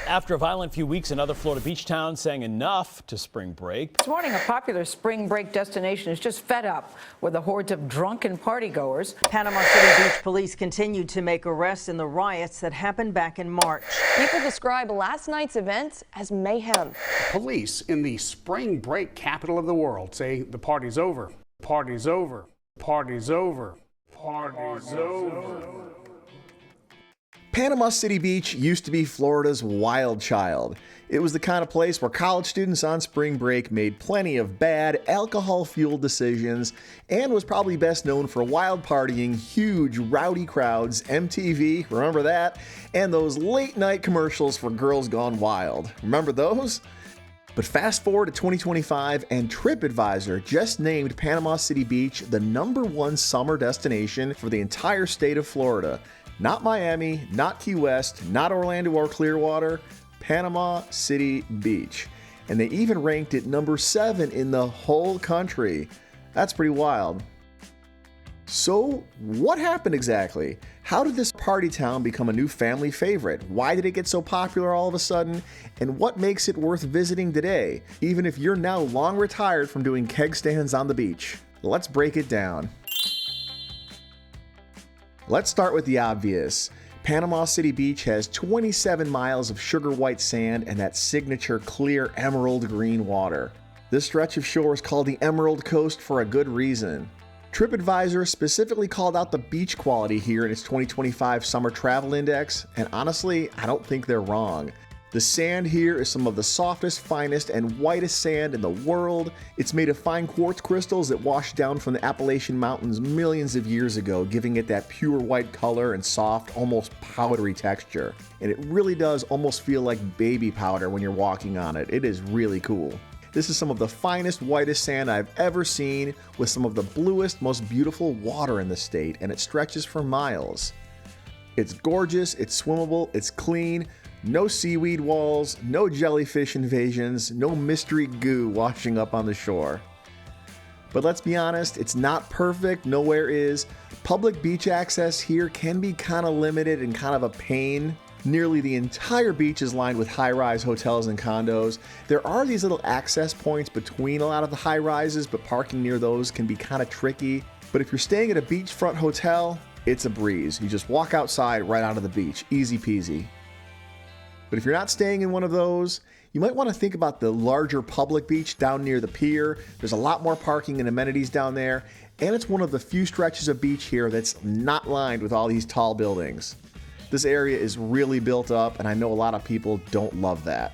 After a violent few weeks, another Florida beach town saying enough to spring break. This morning, a popular spring break destination is just fed up with the hordes of drunken partygoers. Panama City Beach police continued to make arrests in the riots that happened back in March. People describe last night's events as mayhem. Police in the spring break capital of the world say the party's over. Party's over. Party's over. Party's over. Panama City Beach used to be Florida's wild child. It was the kind of place where college students on spring break made plenty of bad, alcohol-fueled decisions and was probably best known for wild partying, huge, rowdy crowds, MTV, remember that? And those late-night commercials for Girls Gone Wild. Remember those? But fast forward to 2025 and Tripadvisor just named Panama City Beach the #1 summer destination for the entire state of Florida. Not Miami, not Key West, not Orlando or Clearwater, Panama City Beach. And they even ranked it #7 in the whole country. That's pretty wild. So, what happened exactly? How did this party town become a new family favorite? Why did it get so popular all of a sudden? And what makes it worth visiting today, even if you're now long retired from doing keg stands on the beach? Let's break it down. Let's start with the obvious. Panama City Beach has 27 miles of sugar white sand and that signature clear emerald green water. This stretch of shore is called the Emerald Coast for a good reason. Tripadvisor specifically called out the beach quality here in its 2025 Summer Travel Index, and honestly, I don't think they're wrong. The sand here is some of the softest, finest, and whitest sand in the world. It's made of fine quartz crystals that washed down from the Appalachian Mountains millions of years ago, giving it that pure white color and soft, almost powdery texture. And it really does almost feel like baby powder when you're walking on it. It is really cool. This is some of the finest, whitest sand I've ever seen, with some of the bluest, most beautiful water in the state, and it stretches for miles. It's gorgeous, it's swimmable, it's clean. No seaweed walls, no jellyfish invasions, no mystery goo washing up on the shore. But let's be honest, it's not perfect, nowhere is. Public beach access here can be kind of limited and kind of a pain. Nearly the entire beach is lined with high-rise hotels and condos. There are these little access points between a lot of the high-rises, but parking near those can be kind of tricky. But if you're staying at a beachfront hotel, it's a breeze. You just walk outside right onto the beach, easy peasy. But if you're not staying in one of those, you might want to think about the larger public beach down near the pier. There's a lot more parking and amenities down there, and it's one of the few stretches of beach here that's not lined with all these tall buildings. This area is really built up, and I know a lot of people don't love that.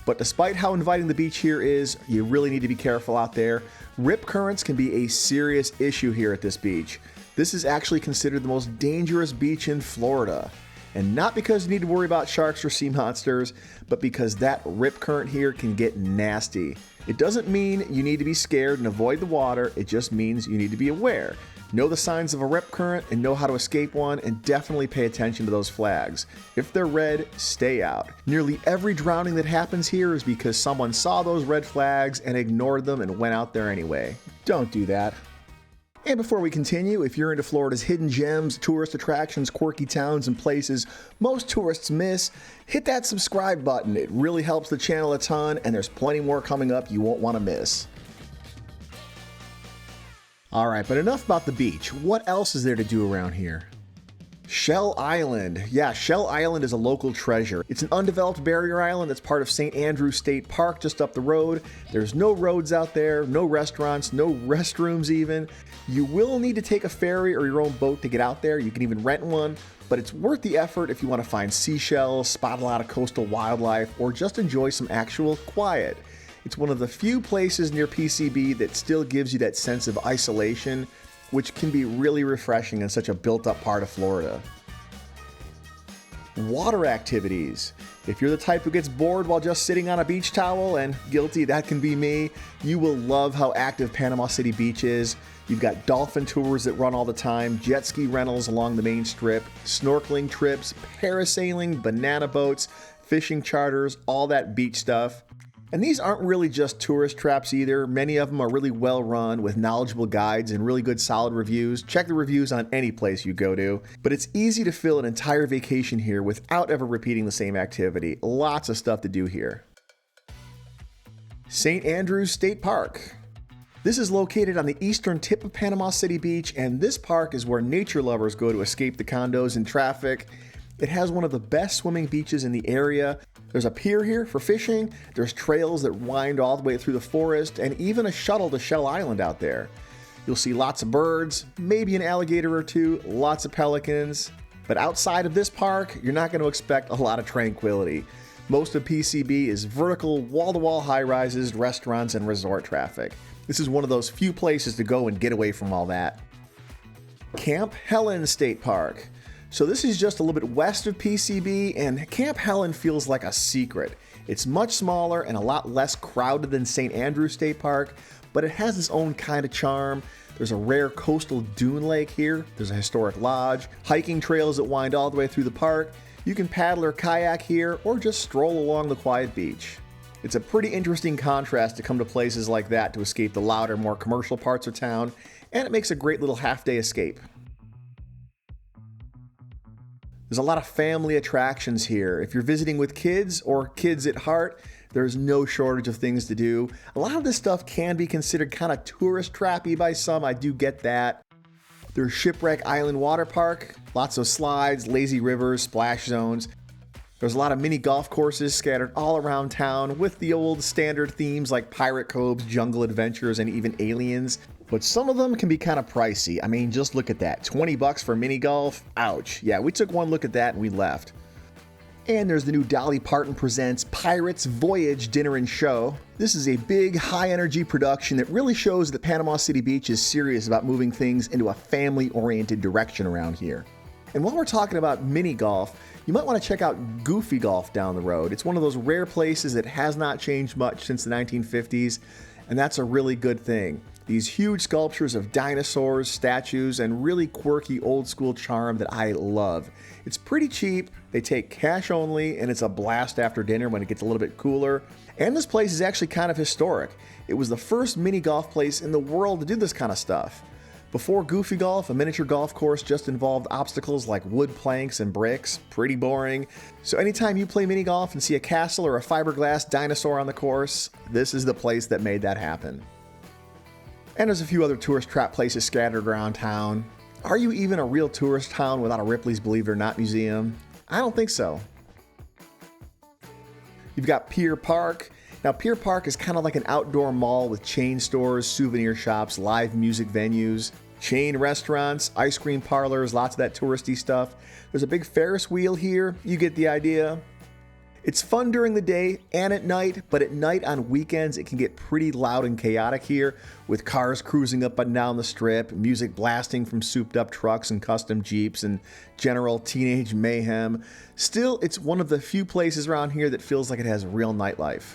But despite how inviting the beach here is, you really need to be careful out there. Rip currents can be a serious issue here at this beach. This is actually considered the most dangerous beach in Florida. And not because you need to worry about sharks or sea monsters, but because that rip current here can get nasty. It doesn't mean you need to be scared and avoid the water, it just means you need to be aware. Know the signs of a rip current and know how to escape one, and definitely pay attention to those flags. If they're red, stay out. Nearly every drowning that happens here is because someone saw those red flags and ignored them and went out there anyway. Don't do that. And before we continue, if you're into Florida's hidden gems, tourist attractions, quirky towns, and places most tourists miss, hit that subscribe button. It really helps the channel a ton, and there's plenty more coming up you won't want to miss. Alright, but enough about the beach. What else is there to do around here? Shell Island. Yeah, Shell Island is a local treasure. It's an undeveloped barrier island that's part of St. Andrew State Park just up the road. There's no roads out there, no restaurants, no restrooms even. You will need to take a ferry or your own boat to get out there. You can even rent one, but it's worth the effort if you want to find seashells, spot a lot of coastal wildlife, or just enjoy some actual quiet. It's one of the few places near PCB that still gives you that sense of isolation, which can be really refreshing in such a built-up part of Florida. Water activities. If you're the type who gets bored while just sitting on a beach towel, and guilty, that can be me, you will love how active Panama City Beach is. You've got dolphin tours that run all the time, jet ski rentals along the main strip, snorkeling trips, parasailing, banana boats, fishing charters, all that beach stuff. And these aren't really just tourist traps either. Many of them are really well run with knowledgeable guides and really good solid reviews. Check the reviews on any place you go to. But it's easy to fill an entire vacation here without ever repeating the same activity. Lots of stuff to do here. St. Andrews State Park. This is located on the eastern tip of Panama City Beach, and this park is where nature lovers go to escape the condos and traffic. It has one of the best swimming beaches in the area. There's a pier here for fishing, there's trails that wind all the way through the forest, and even a shuttle to Shell Island out there. You'll see lots of birds, maybe an alligator or two, lots of pelicans. But outside of this park, you're not going to expect a lot of tranquility. Most of PCB is vertical, wall-to-wall high-rises, restaurants, and resort traffic. This is one of those few places to go and get away from all that. Camp Helen State Park. So this is just a little bit west of PCB, and Camp Helen feels like a secret. It's much smaller and a lot less crowded than St. Andrews State Park, but it has its own kind of charm. There's a rare coastal dune lake here, there's a historic lodge, hiking trails that wind all the way through the park. You can paddle or kayak here, or just stroll along the quiet beach. It's a pretty interesting contrast to come to places like that to escape the louder, more commercial parts of town, and it makes a great little half-day escape. There's a lot of family attractions here. If you're visiting with kids or kids at heart, there's no shortage of things to do. A lot of this stuff can be considered kind of tourist trappy by some, I do get that. There's Shipwreck Island Water Park, lots of slides, lazy rivers, splash zones. There's a lot of mini golf courses scattered all around town with the old standard themes like pirate coves, jungle adventures, and even aliens. But some of them can be kind of pricey. I mean, just look at that. 20 bucks for mini golf? Ouch. Yeah, we took one look at that and we left. And there's the new Dolly Parton Presents Pirates Voyage Dinner and Show. This is a big, high-energy production that really shows that Panama City Beach is serious about moving things into a family-oriented direction around here. And while we're talking about mini golf, you might want to check out Goofy Golf down the road. It's one of those rare places that has not changed much since the 1950s, and that's a really good thing. These huge sculptures of dinosaurs, statues, and really quirky old-school charm that I love. It's pretty cheap, they take cash only, and it's a blast after dinner when it gets a little bit cooler. And this place is actually kind of historic. It was the first mini golf place in the world to do this kind of stuff. Before Goofy Golf, a miniature golf course just involved obstacles like wood planks and bricks. Pretty boring. So anytime you play mini golf and see a castle or a fiberglass dinosaur on the course, this is the place that made that happen. And there's a few other tourist trap places scattered around town. Are you even a real tourist town without a Ripley's Believe It or Not museum? I don't think so. You've got Pier Park. Now, Pier Park is kind of like an outdoor mall with chain stores, souvenir shops, live music venues, chain restaurants, ice cream parlors, lots of that touristy stuff. There's a big Ferris wheel here. You get the idea. It's fun during the day and at night, but at night on weekends it can get pretty loud and chaotic here, with cars cruising up and down the strip, music blasting from souped up trucks and custom Jeeps, and general teenage mayhem. Still, it's one of the few places around here that feels like it has real nightlife.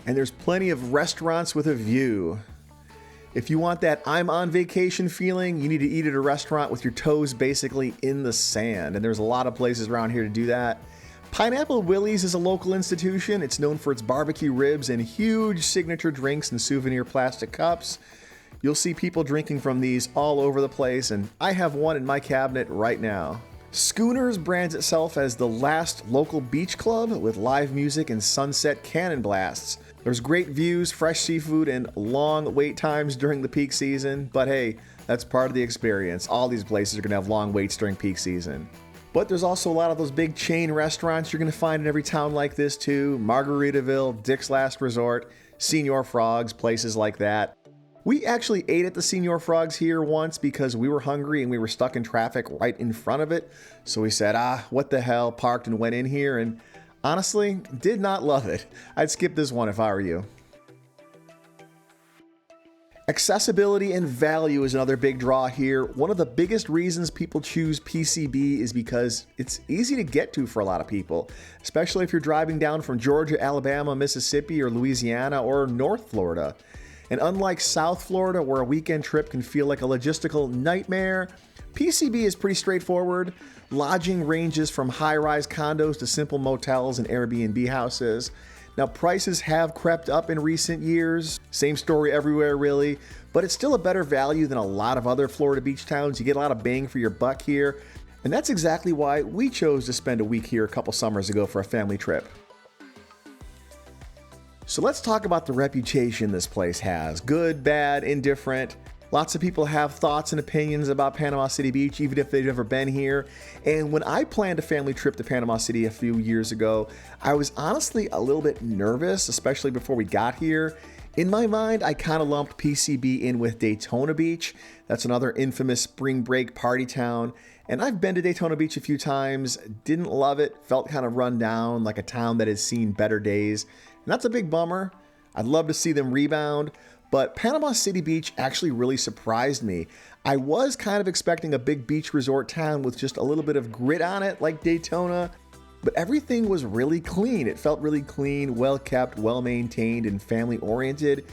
And there's plenty of restaurants with a view. If you want that I'm on vacation feeling, you need to eat at a restaurant with your toes basically in the sand. And there's a lot of places around here to do that. Pineapple Willie's is a local institution. It's known for its barbecue ribs and huge signature drinks and souvenir plastic cups. You'll see people drinking from these all over the place, and I have one in my cabinet right now. Schooners brands itself as the last local beach club with live music and sunset cannon blasts. There's great views, fresh seafood, and long wait times during the peak season, but hey, that's part of the experience. All these places are going to have long waits during peak season. But there's also a lot of those big chain restaurants you're going to find in every town like this too. Margaritaville, Dick's Last Resort, Señor Frogs, places like that. We actually ate at the Señor Frogs here once because we were hungry and we were stuck in traffic right in front of it. So we said, what the hell, parked and went in here, and honestly, did not love it. I'd skip this one if I were you. Accessibility and value is another big draw here. One of the biggest reasons people choose PCB is because it's easy to get to for a lot of people, especially if you're driving down from Georgia, Alabama, Mississippi, or Louisiana, or North Florida. And unlike South Florida, where a weekend trip can feel like a logistical nightmare, PCB is pretty straightforward. Lodging ranges from high-rise condos to simple motels and Airbnb houses. Now, prices have crept up in recent years. Same story everywhere, really. But it's still a better value than a lot of other Florida beach towns. You get a lot of bang for your buck here. And that's exactly why we chose to spend a week here a couple summers ago for a family trip. So let's talk about the reputation this place has. Good, bad, indifferent. Lots of people have thoughts and opinions about Panama City Beach, even if they've never been here. And when I planned a family trip to Panama City a few years ago, I was honestly a little bit nervous, especially before we got here. In my mind, I kind of lumped PCB in with Daytona Beach. That's another infamous spring break party town. And I've been to Daytona Beach a few times, didn't love it, felt kind of run down, like a town that has seen better days. And that's a big bummer. I'd love to see them rebound. But Panama City Beach actually really surprised me. I was kind of expecting a big beach resort town with just a little bit of grit on it, like Daytona, but everything was really clean. It felt really clean, well kept, well maintained, and family oriented.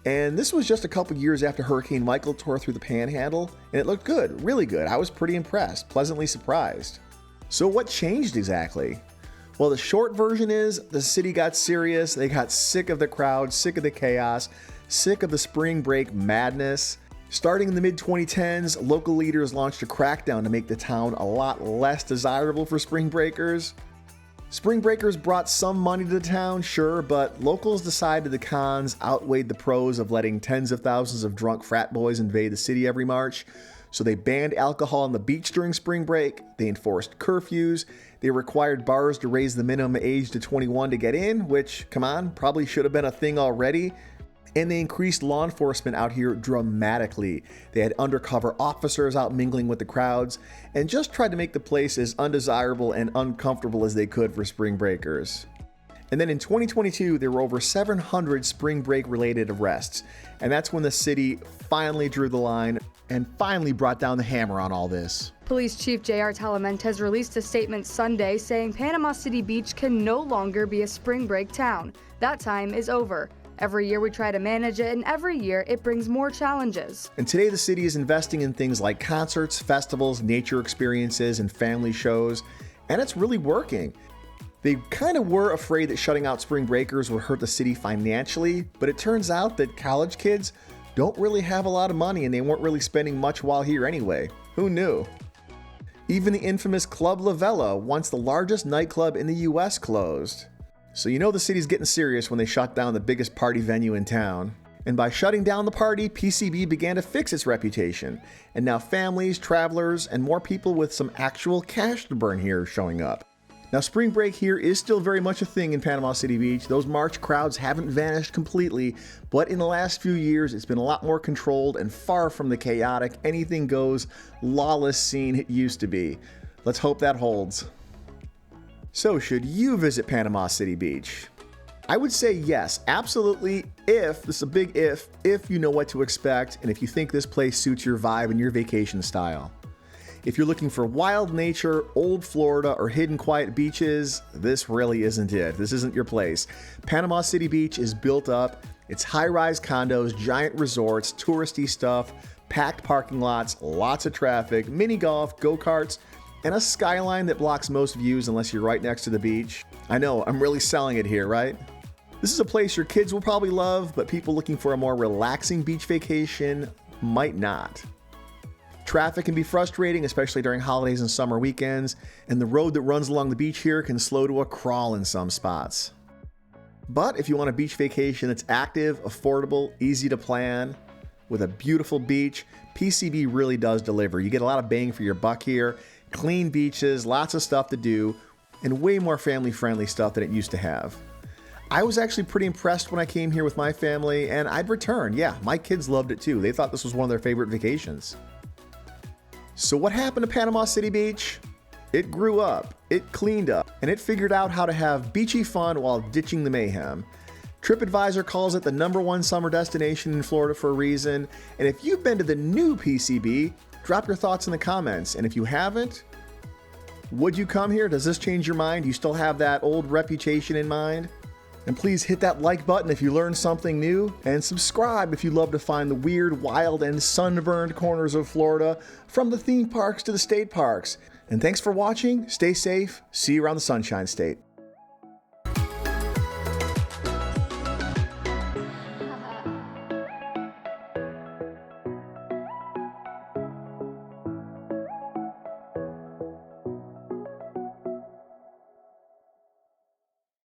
And this was just a couple years after Hurricane Michael tore through the Panhandle, and it looked good, really good. I was pretty impressed, pleasantly surprised. So what changed exactly? Well, the short version is the city got serious. They got sick of the crowd, sick of the chaos, sick of the spring break madness. Starting in the mid-2010s, local leaders launched a crackdown to make the town a lot less desirable for spring breakers. Spring breakers brought some money to the town, sure, but locals decided the cons outweighed the pros of letting tens of thousands of drunk frat boys invade the city every March. So they banned alcohol on the beach during spring break, they enforced curfews, they required bars to raise the minimum age to 21 to get in, which, come on, probably should have been a thing already. And they increased law enforcement out here dramatically. They had undercover officers out mingling with the crowds and just tried to make the place as undesirable and uncomfortable as they could for spring breakers. And then in 2022, there were over 700 spring break related arrests. And that's when the city finally drew the line and finally brought down the hammer on all this. Police Chief J.R. Talamentes released a statement Sunday saying Panama City Beach can no longer be a spring break town. That time is over. Every year we try to manage it, and every year it brings more challenges. And today the city is investing in things like concerts, festivals, nature experiences, and family shows, and it's really working. They kind of were afraid that shutting out spring breakers would hurt the city financially, but it turns out that college kids don't really have a lot of money and they weren't really spending much while here anyway. Who knew? Even the infamous Club La Vela, once the largest nightclub in the US, closed. So you know the city's getting serious when they shut down the biggest party venue in town. And by shutting down the party, PCB began to fix its reputation. And now families, travelers, and more people with some actual cash to burn here are showing up. Now spring break here is still very much a thing in Panama City Beach. Those March crowds haven't vanished completely, but in the last few years it's been a lot more controlled and far from the chaotic, anything goes, lawless scene it used to be. Let's hope that holds. So should you visit Panama City Beach? I would say yes, absolutely, if, this is a big if you know what to expect and if you think this place suits your vibe and your vacation style. If you're looking for wild nature, old Florida, or hidden quiet beaches, this really isn't it. This isn't your place. Panama City Beach is built up. It's high-rise condos, giant resorts, touristy stuff, packed parking lots, lots of traffic, mini golf, go-karts, and a skyline that blocks most views unless you're right next to the beach. I know, I'm really selling it here, right? This is a place your kids will probably love, but people looking for a more relaxing beach vacation might not. Traffic can be frustrating, especially during holidays and summer weekends, and the road that runs along the beach here can slow to a crawl in some spots. But if you want a beach vacation that's active, affordable, easy to plan, with a beautiful beach, PCB really does deliver. You get a lot of bang for your buck here. Clean beaches, lots of stuff to do, and way more family-friendly stuff than it used to have. I was actually pretty impressed when I came here with my family, and I'd return. Yeah, my kids loved it too. They thought this was one of their favorite vacations. So what happened to Panama City Beach? It grew up, it cleaned up, and it figured out how to have beachy fun while ditching the mayhem. Tripadvisor calls it the #1 summer destination in Florida for a reason, and if you've been to the new PCB, drop your thoughts in the comments, and if you haven't, would you come here? Does this change your mind? Do you still have that old reputation in mind? And please hit that like button if you learned something new, and subscribe if you love to find the weird, wild, and sunburned corners of Florida, from the theme parks to the state parks. And thanks for watching, stay safe, see you around the Sunshine State.